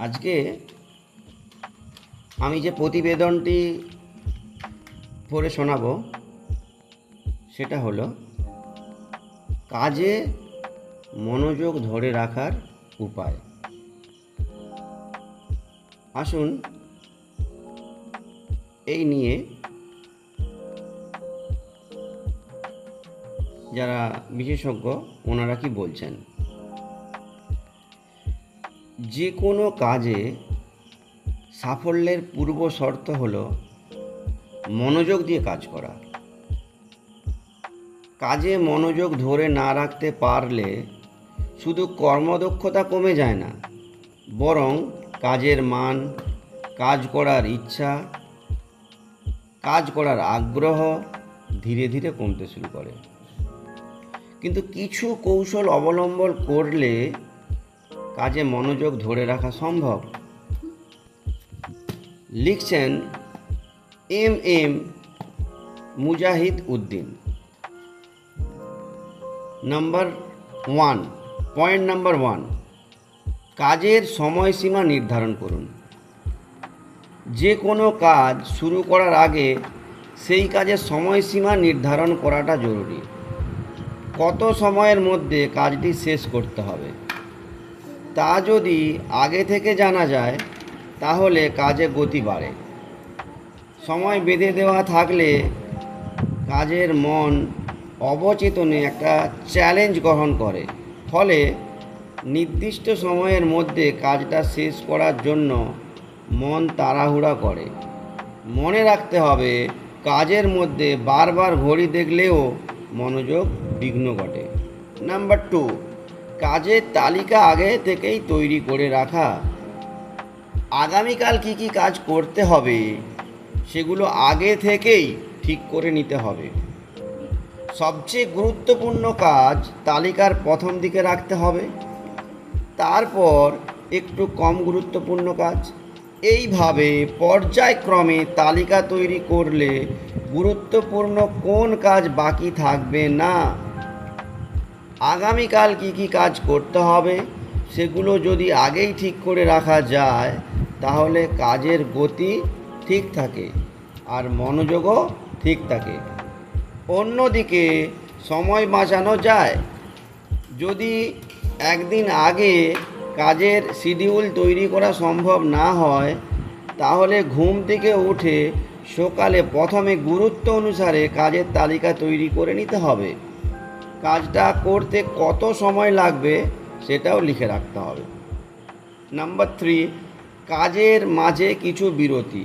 আজকে আমি যে প্রতিবেদনটি পড়ে শোনাবো সেটা হলো কাজে মনোযোগ ধরে রাখার উপায়। আসুন এই নিয়ে যারা বিশেষজ্ঞ ওনারা কি বলছেন। যে কোনো কাজে সাফল্যের পূর্ব শর্ত হলো মনোযোগ দিয়ে কাজ করা। কাজে মনোযোগ ধরে না রাখতে পারলে শুধু কর্মদক্ষতা কমে যায় না, বরং কাজের মান, কাজ করার ইচ্ছা, কাজ করার আগ্রহ ধীরে ধীরে কমতে শুরু করে। কিন্তু কিছু কৌশল অবলম্বন করলে কাজে মনোযোগ ধরে রাখা সম্ভব। লিখছেন এম মুজাহিদ উদ্দিন। পয়েন্ট নাম্বার 1, কাজের সময়সীমা নির্ধারণ করুন। যে কোনো কাজ শুরু করার আগে সেই কাজের সময়সীমা নির্ধারণ করাটা জরুরি। কত সময়ের মধ্যে কাজটি শেষ করতে হবে তা যদি আগে থেকে জানা যায় তাহলে কাজে গতি বাড়ে। সময় বেঁধে দেওয়া থাকলে কাজের মন অবচেতনে একটা চ্যালেঞ্জ গ্রহণ করে, ফলে নির্দিষ্ট সময়ের মধ্যে কাজটা শেষ করার জন্য মন তাড়াহুড়া করে। মনে রাখতে হবে, কাজের মধ্যে বারবার ঘড়ি দেখলেও মনোযোগ বিঘ্ন ঘটে। নাম্বার 2, কাজের তালিকা আগে থেকেই তৈরি করে রাখা। আগামীকাল কি কি কাজ করতে হবে সেগুলো আগে থেকেই ঠিক করে নিতে হবে। সবচেয়ে গুরুত্বপূর্ণ কাজ তালিকার প্রথম দিকে রাখতে হবে, তারপর একটু কম গুরুত্বপূর্ণ কাজ। এইভাবে পর্যায়ক্রমে তালিকা তৈরি করলে গুরুত্বপূর্ণ কোন কাজ বাকি থাকবে না। আগামীকাল কি কি কাজ করতে হবে সেগুলো যদি আগেই ঠিক করে রাখা যায় তাহলে কাজের গতি ঠিক থাকে আর মনোযোগও ঠিক থাকে। অন্যদিকে সময় বাঁচানো যায়। যদি একদিন আগে কাজের শিডিউল তৈরি করা সম্ভব না হয় তাহলে ঘুম থেকে উঠে সকালে প্রথমে গুরুত্ব অনুসারে কাজের তালিকা তৈরি করে নিতে হবে। কাজটা করতে কত সময় লাগবে সেটাও লিখে রাখতে হবে। নাম্বার 3, কাজের মাঝে কিছু বিরতি।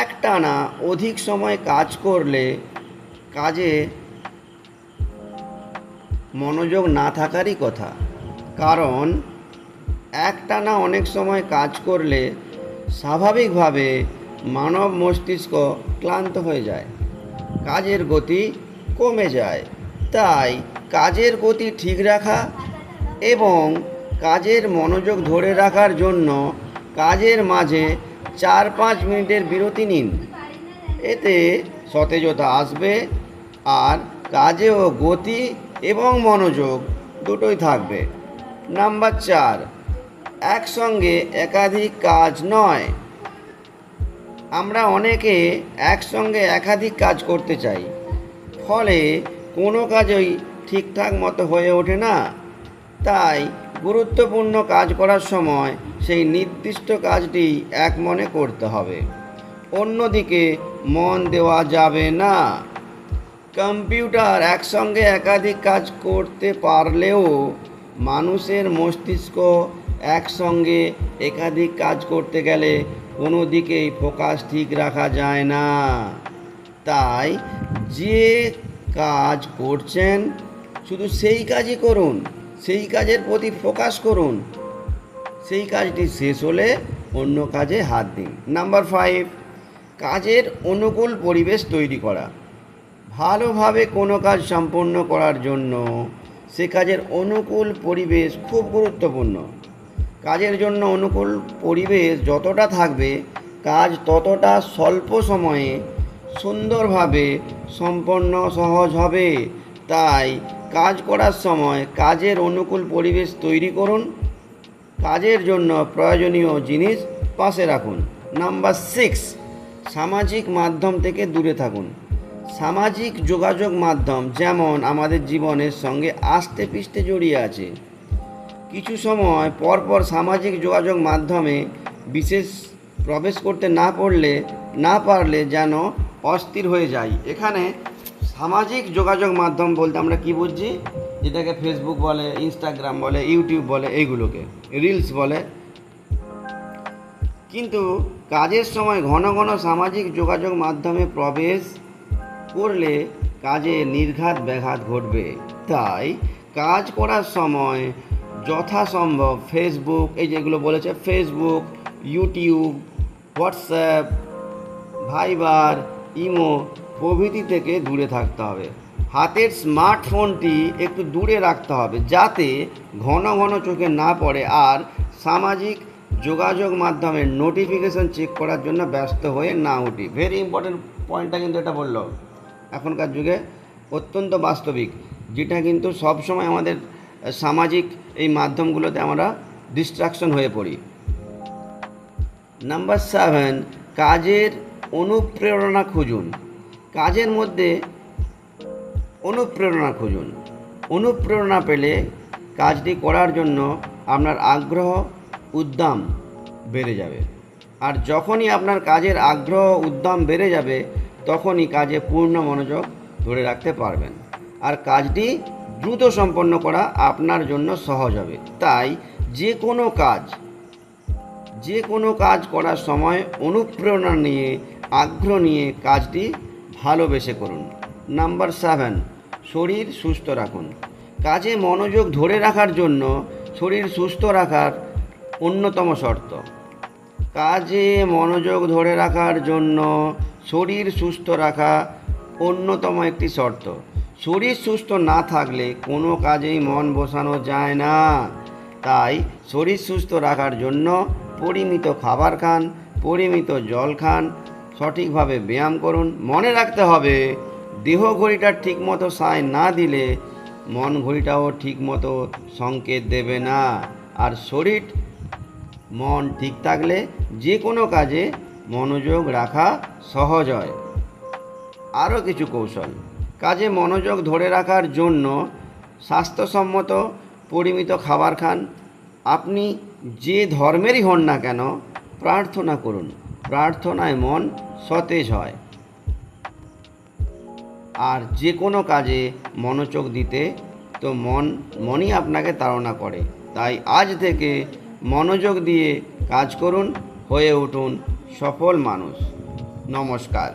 একটানা অধিক সময় কাজ করলে কাজে মনোযোগ না থাকারই কথা, কারণ একটানা অনেক সময় কাজ করলে স্বাভাবিকভাবে মানব মস্তিষ্ক ক্লান্ত হয়ে যায়, কাজের গতি কমে যায়। তাই কাজের গতি ঠিক রাখা এবং কাজের মনোযোগ ধরে রাখার জন্য কাজের মাঝে 4-5 মিনিটের বিরতি নিন। এতে সতেজতা আসবে আর কাজেও গতি এবং মনোযোগ দুটোই থাকবে। নাম্বার 4, একসঙ্গে একাধিক কাজ নয়। আমরা অনেকে একসঙ্গে একাধিক কাজ করতে চাই, ফলে কোনো কাজই ঠিকঠাক মতো হয়ে ওঠে না। তাই গুরুত্বপূর্ণ কাজ করার সময় সেই নির্দিষ্ট কাজটি এক মনে করতে হবে, অন্যদিকে মন দেওয়া যাবে না। কম্পিউটার একসঙ্গে একাধিক কাজ করতে পারলেও মানুষের মস্তিষ্ক একসঙ্গে একাধিক কাজ করতে গেলে কোনো দিকেই ফোকাস ঠিক রাখা যায় না। তাই যে কাজ করছেন শুধু সেই কাজই করুন, সেই কাজের প্রতি ফোকাস করুন। সেই কাজটি শেষ হলে অন্য কাজে হাত দিন। নাম্বার 5, কাজের অনুকূল পরিবেশ তৈরি করা। ভালোভাবে কোনো কাজ সম্পন্ন করার জন্য সে কাজের অনুকূল পরিবেশ খুব গুরুত্বপূর্ণ। কাজের জন্য অনুকূল পরিবেশ যতটা থাকবে কাজ ততটা স্বল্প সময়ে সুন্দরভাবে সম্পন্ন সহজ হবে। তাই কাজ করার সময় কাজের অনুকূল পরিবেশ তৈরি করুন। কাজের জন্য প্রয়োজনীয় জিনিস পাশে রাখুন। নাম্বার 6, সামাজিক মাধ্যম থেকে দূরে থাকুন। সামাজিক যোগাযোগ মাধ্যম যেমন আমাদের জীবনের সঙ্গে আষ্টে পৃষ্ঠে জড়িয়ে আছে। কিছু সময় পরপর সামাজিক যোগাযোগ মাধ্যমে বিশেষ প্রবেশ করতে না পারলে যেন অস্থির হয়ে যায়। এখানে সামাজিক যোগাযোগ মাধ্যম বলতে আমরা কি বুঝছি, যেটাকে ফেসবুক বলে, ইনস্টাগ্রাম বলে, ইউটিউব বলে, এইগুলোকে রিলস বলে। কিন্তু কাজের সময় ঘন ঘন সামাজিক যোগাযোগ মাধ্যমে প্রবেশ করলে কাজে নির্ঘাত ব্যাঘাত ঘটবে। তাই কাজ করার সময় যথাসম্ভব ফেসবুক, এই যেগুলো বলেছে ফেসবুক, ইউটিউব, হোয়াটসঅ্যাপ, ভাইবার, ইমো প্রভৃতি থেকে দূরে থাকতে হবে। হাতের স্মার্টফোনটি একটু দূরে রাখতে হবে যাতে ঘন ঘন চোখে না পড়ে আর সামাজিক যোগাযোগ মাধ্যমের নোটিফিকেশন চেক করার জন্য ব্যস্ত হয়ে না উঠি। ভেরি ইম্পর্টেন্ট পয়েন্টটা কিন্তু এটা বললো, এখনকার যুগে অত্যন্ত বাস্তবিক, যেটা কিন্তু সবসময় আমাদের সামাজিক এই মাধ্যমগুলোতে আমরা ডিস্ট্রাকশন হয়ে পড়ি। নাম্বার 7, কাজের অনুপ্রেরণা খুঁজুন। কাজের মধ্যে অনুপ্রেরণা খুঁজুন। অনুপ্রেরণা পেলে কাজটি করার জন্য আপনার আগ্রহ উদ্যম বেড়ে যাবে। আর যখনই আপনার কাজের আগ্রহ উদ্যম বেড়ে যাবে তখনই কাজে পূর্ণ মনোযোগ ধরে রাখতে পারবেন আর কাজটি দ্রুত সম্পন্ন করা আপনার জন্য সহজ হবে। তাই যে কোনো কাজ করার সময় অনুপ্রেরণা নিয়ে, আগ্রহ নিয়ে কাজটি ভালোবেসে করুন। নাম্বার 7, শরীর সুস্থ রাখুন। কাজে মনোযোগ ধরে রাখার জন্য শরীর সুস্থ রাখার অন্যতম শর্ত। কাজে মনোযোগ ধরে রাখার জন্য শরীর সুস্থ রাখা অন্যতম একটি শর্ত। শরীর সুস্থ না থাকলে কোনো কাজেই মন বসানো যায় না। তাই শরীর সুস্থ রাখার জন্য পরিমিত খাবার খান, পরিমিত জল খান, সঠিকভাবে ব্যায়াম করুন। মনে রাখতে হবে, দেহ ঘড়িটা ঠিকমতো সায় না দিলে মন ঘড়িটাও ঠিকমতো সংকেত দেবে না। আর শরীর মন ঠিক থাকলে যে কোনো কাজে মনোযোগ রাখা সহজ হয়। আরও কিছু কৌশল। কাজে মনোযোগ ধরে রাখার জন্য স্বাস্থ্যসম্মত পরিমিত খাবার খান। আপনি যে ধর্মেরই হন না কেন, প্রার্থনা করুন। প্রার্থনায় মন সতেজ হয়। আর যে কোনো কাজে মনোযোগ দিতে তো মনই আপনাকে তাড়না করে। তাই আজ থেকে মনোযোগ দিয়ে কাজ করুন, হয়ে উঠুন সফল মানুষ। নমস্কার।